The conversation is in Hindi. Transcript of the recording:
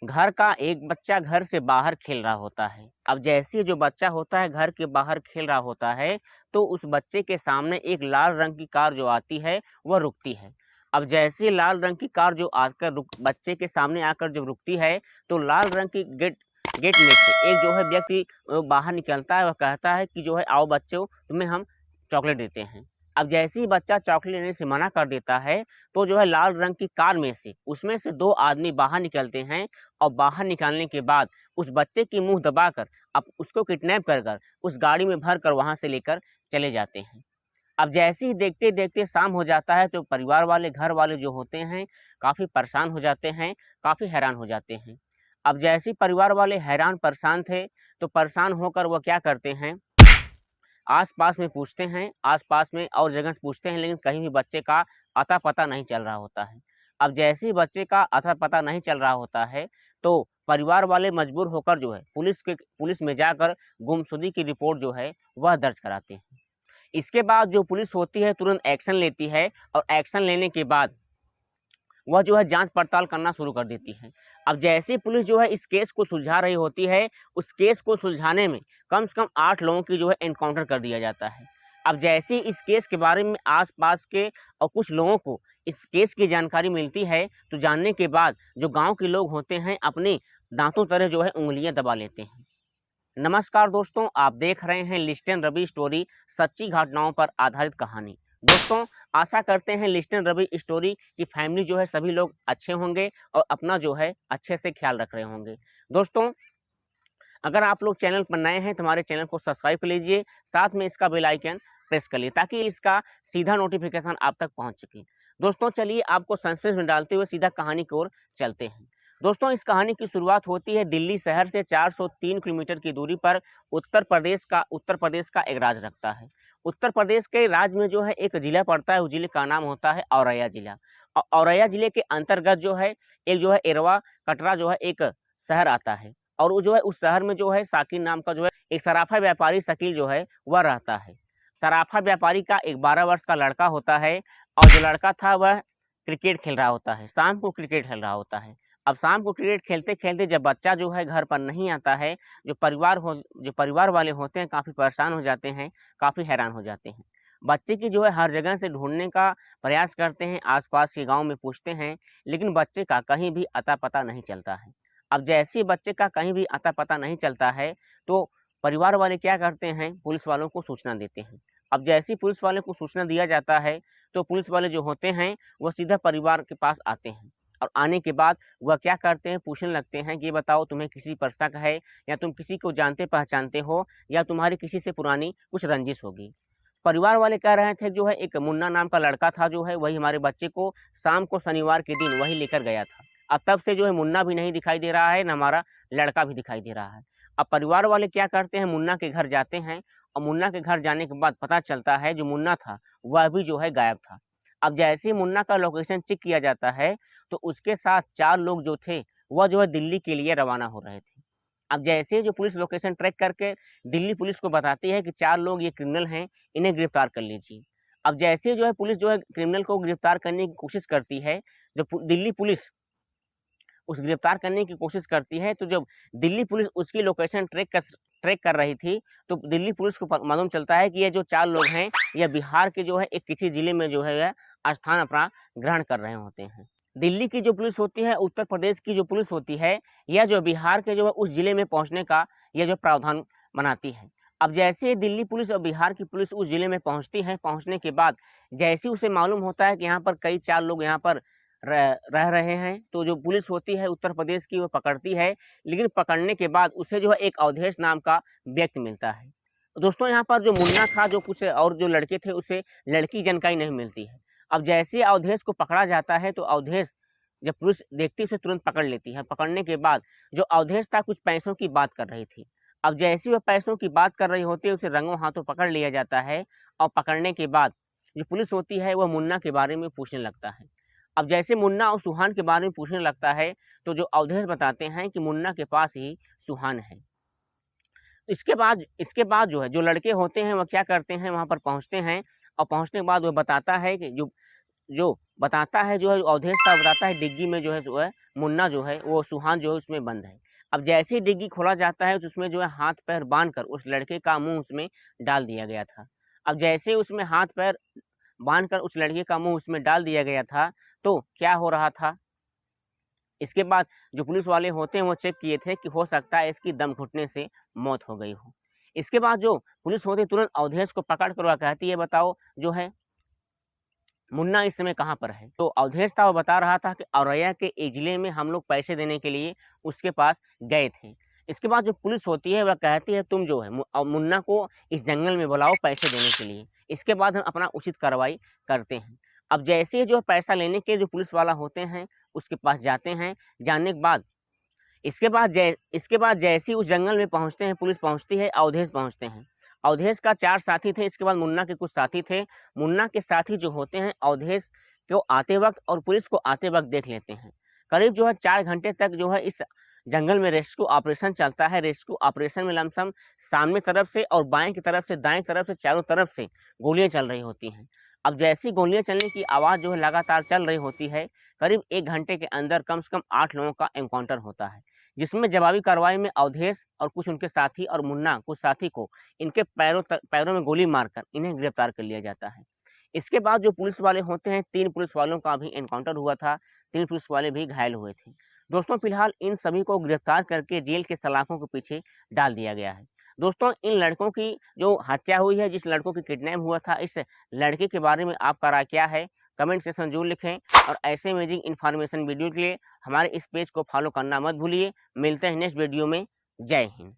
घर का एक बच्चा घर से बाहर खेल रहा होता है। अब जैसे ही जो बच्चा होता है घर के बाहर खेल रहा होता है, तो उस बच्चे के सामने एक लाल रंग की कार जो आती है वह रुकती है। अब जैसे ही लाल रंग की कार जो आकर बच्चे के सामने आकर जब रुकती है, तो लाल रंग की गेट गेट में से एक जो है व्यक्ति बाहर निकलता है। वह कहता है कि जो है आओ बच्चों, तुम्हें हम चॉकलेट देते हैं। अब जैसे ही बच्चा चॉकलेट लेने से मना कर देता है, तो जो है लाल रंग की कार में से उसमें से दो आदमी बाहर निकलते हैं और बाहर निकालने के बाद उस बच्चे की मुंह दबाकर अब उसको किडनैप कर कर उस गाड़ी में भर कर वहाँ से लेकर चले जाते हैं। अब जैसे ही देखते देखते शाम हो जाता है, तो परिवार वाले घर वाले जो होते हैं काफ़ी परेशान हो जाते हैं, काफ़ी हैरान हो जाते हैं। अब जैसे ही परिवार वाले हैरान परेशान थे, तो परेशान होकर वह क्या करते हैं, आस-पास में पूछते हैं, आस-पास में और जगह से पूछते हैं, लेकिन कहीं भी बच्चे का अता-पता नहीं चल रहा होता है। अब जैसे ही बच्चे का अता-पता नहीं चल रहा होता है, तो परिवार वाले मजबूर होकर जो है पुलिस में जाकर गुमशुदगी की रिपोर्ट जो है वह दर्ज कराते हैं। इसके बाद जो पुलिस होती है तुरंत एक्शन लेती है, और एक्शन लेने के बाद वह जो है जांच पड़ताल करना शुरू कर देती है। अब जैसे ही पुलिस जो है इस केस को सुलझा रही होती है, उस केस को सुलझाने में कम से कम 8 लोगों की जो है एनकाउंटर कर दिया जाता है। अब जैसे ही इस केस के बारे में आस-पास के और कुछ लोगों को इस केस की जानकारी मिलती है, तो जानने के बाद जो गाँव के लोग होते हैं अपने दाँतों तरह जो है उँगलियाँ दबा लेते हैं। नमस्कार दोस्तों, आप देख रहे हैं लिस्टन रवि स्टोरी, सच्ची घटनाओं पर आधारित कहानी। दोस्तों, आशा करते हैं लिस्टन रवि स्टोरी की फैमिली जो है सभी लोग अच्छे होंगे और अपना जो है अच्छे से ख्याल रख रहे होंगे। दोस्तों, अगर आप लोग चैनल पर नए हैं तो हमारे चैनल को सब्सक्राइब कर लीजिए, साथ में इसका बेल आइकन प्रेस कर लीजिए ताकि इसका सीधा नोटिफिकेशन आप तक पहुँच सके। दोस्तों, चलिए आपको सस्पेंस में डालते हुए सीधा कहानी की ओर चलते हैं। दोस्तों, इस कहानी की शुरुआत होती है दिल्ली शहर से 403 किलोमीटर की दूरी पर उत्तर प्रदेश का एक राज्य रखता है। उत्तर प्रदेश के राज्य में जो है एक ज़िला पड़ता है, उस ज़िले का नाम होता है औरैया ज़िला। और औरैया ज़िले के अंतर्गत जो है एक जो है एरवा कटरा जो है एक शहर आता है, और वो जो है उस शहर में जो है शाकिर नाम का जो है एक सराफा व्यापारी शकील जो है वह रहता है। सराफा व्यापारी का एक 12 वर्ष का लड़का होता है, और जो लड़का था वह क्रिकेट खेल रहा होता है, शाम को क्रिकेट खेल रहा होता है। अब शाम को क्रिकेट खेलते-खेलते जब बच्चा जो है घर पर नहीं आता है, जो परिवार वाले होते हैं काफ़ी परेशान हो जाते हैं, काफ़ी हैरान हो जाते हैं। बच्चे की जो है हर जगह से ढूँढने का प्रयास करते हैं, आस-पास के गाँव में पूछते हैं, लेकिन बच्चे का कहीं भी अता-पता नहीं चलता है। अब जैसे ही बच्चे का कहीं भी अता-पता नहीं चलता है, तो परिवार वाले क्या करते हैं, पुलिस वालों को सूचना देते हैं। अब जैसे ही पुलिस वाले को सूचना दिया जाता है, तो पुलिस वाले जो होते हैं, वो सीधा परिवार के पास आते हैं, और आने के बाद वह क्या करते हैं, पूछने लगते हैं कि ये बताओ तुम्हें किसी पर शक है, या तुम किसी को जानते पहचानते हो, या तुम्हारी किसी से पुरानी कुछ रंजिश होगी। परिवार वाले कह रहे थे जो है एक मुन्ना नाम का लड़का था जो है वही हमारे बच्चे को शाम को शनिवार के दिन वही लेकर गया था। अब तब से जो है मुन्ना भी नहीं दिखाई दे रहा है, न हमारा लड़का भी दिखाई दे रहा है। अब परिवार वाले क्या करते हैं, मुन्ना के घर जाते हैं, और मुन्ना के घर जाने के बाद पता चलता है जो मुन्ना था वह भी जो है गायब था। अब जैसे ही मुन्ना का लोकेशन चेक किया जाता है, तो उसके साथ 4 लोग जो थे वह जो है दिल्ली के लिए रवाना हो रहे थे। अब जैसे ही जो पुलिस लोकेशन ट्रैक करके दिल्ली पुलिस को बताती है कि 4 लोग ये क्रिमिनल हैं, इन्हें गिरफ्तार कर लीजिए। अब जैसे ही जो है पुलिस जो है क्रिमिनल को गिरफ्तार करने की कोशिश करती है, दिल्ली पुलिस उस गिरफ्तार करने की कोशिश करती है, तो जब दिल्ली पुलिस उसकी लोकेशन ट्रैक कर रही थी, तो दिल्ली पुलिस को मालूम चलता है कि ये जो 4 लोग हैं, यह बिहार के जो है एक किसी ज़िले में जो है स्थान अपना ग्रहण कर रहे होते हैं। दिल्ली की जो पुलिस होती है, उत्तर प्रदेश की जो पुलिस होती है, यह जो बिहार के जो है उस ज़िले में पहुँचने का यह जो प्रावधान बनाती है। अब जैसे ही दिल्ली पुलिस और बिहार की पुलिस उस ज़िले में पहुँचती है, पहुँचने के बाद जैसे ही उसे मालूम होता है कि यहाँ पर कई 4 लोग यहाँ पर रह रहे हैं, तो जो पुलिस होती है उत्तर प्रदेश की वो पकड़ती है, लेकिन पकड़ने के बाद उसे जो है एक अवधेश नाम का व्यक्ति मिलता है। दोस्तों, यहाँ पर जो मुन्ना था, जो कुछ और जो लड़के थे, उसे लड़की की जानकारी नहीं मिलती है। अब जैसे ही अवधेश को पकड़ा जाता है, तो अवधेश जब पुलिस देखती है उसे तुरंत पकड़ लेती है। पकड़ने के बाद जो अवधेश था कुछ पैसों की बात कर रही थी। अब जैसे ही वह पैसों की बात कर रही होती है, उसे रंगों हाथों पकड़ लिया जाता है, और पकड़ने के बाद जो पुलिस होती है वह मुन्ना के बारे में पूछने लगता है। अब जैसे मुन्ना और सुहान के बारे में पूछने लगता है, तो जो अवधेश बताते हैं कि मुन्ना के पास ही सुहान है। इसके बाद जो है जो लड़के होते हैं वह क्या करते हैं, वहाँ पर पहुँचते हैं, और पहुँचने के बाद वह बताता है कि जो बताता है जो है अवधेश था, बताता है डिग्गी में जो है मुन्ना जो है वो सुहान जो है उसमें बंद है। अब जैसे ही डिग्गी खोला जाता है तो उसमें जो है हाथ पैर बांधकर उस लड़के का मुंह उसमें डाल दिया गया था। अब जैसे ही उसमें हाथ पैर बांधकर उस लड़के का मुंह उसमें डाल दिया गया था तो क्या हो रहा था, इसके बाद जो पुलिस वाले होते हैं वो चेक किए थे कि हो सकता है इसकी दम घुटने से मौत हो गई हो। इसके बाद जो पुलिस होती है तुरंत अवधेश को पकड़ कर वह कहती है बताओ जो है मुन्ना इस समय कहाँ पर है। तो अवधेश था वो बता रहा था कि औरैया के इजले में हम लोग पैसे देने के लिए उसके पास गए थे। इसके बाद जो पुलिस होती है वह कहती है तुम जो है मुन्ना को इस जंगल में बुलाओ पैसे देने के लिए, इसके बाद हम अपना उचित कार्रवाई करते हैं। अब जैसे ही जो पैसा लेने के जो पुलिस वाला होते हैं उसके पास जाते हैं, जाने के बाद इसके बाद जैसे ही उस जंगल में पहुंचते हैं, पुलिस पहुंचती है, अवधेश पहुंचते हैं। अवधेश का 4 साथी थे, इसके बाद मुन्ना के कुछ साथी थे। मुन्ना के साथी जो होते हैं अवधेश को आते वक्त और पुलिस को आते वक्त देख लेते हैं। करीब जो है 4 घंटे तक जो है इस जंगल में रेस्क्यू ऑपरेशन चलता है। रेस्क्यू ऑपरेशन में लमसम सामने तरफ से और बाएं की तरफ से दाएं तरफ से चारों तरफ से गोलियां चल रही होती हैं। अब जैसी गोलियां चलने की आवाज़ जो है लगातार चल रही होती है, करीब 1 घंटे के अंदर कम से कम 8 लोगों का एनकाउंटर होता है, जिसमें जवाबी कार्रवाई में अवधेश और कुछ उनके साथी और मुन्ना कुछ साथी को इनके पैरों में गोली मारकर इन्हें गिरफ्तार कर लिया जाता है। इसके बाद जो पुलिस वाले होते हैं 3 पुलिस वालों का भी एनकाउंटर हुआ था, 3 पुलिस वाले भी घायल हुए थे। दोस्तों फिलहाल इन सभी को गिरफ्तार करके जेल के सलाखों के पीछे डाल दिया गया है। दोस्तों इन लड़कों की जो हत्या हुई है, जिस लड़कों की किडनैप हुआ था, इस लड़के के बारे में आपका राय क्या है, कमेंट सेक्शन में जरूर लिखें। और ऐसे अमेजिंग इन्फॉर्मेशन वीडियो के लिए हमारे इस पेज को फॉलो करना मत भूलिए। मिलते हैं नेक्स्ट वीडियो में। जय हिंद।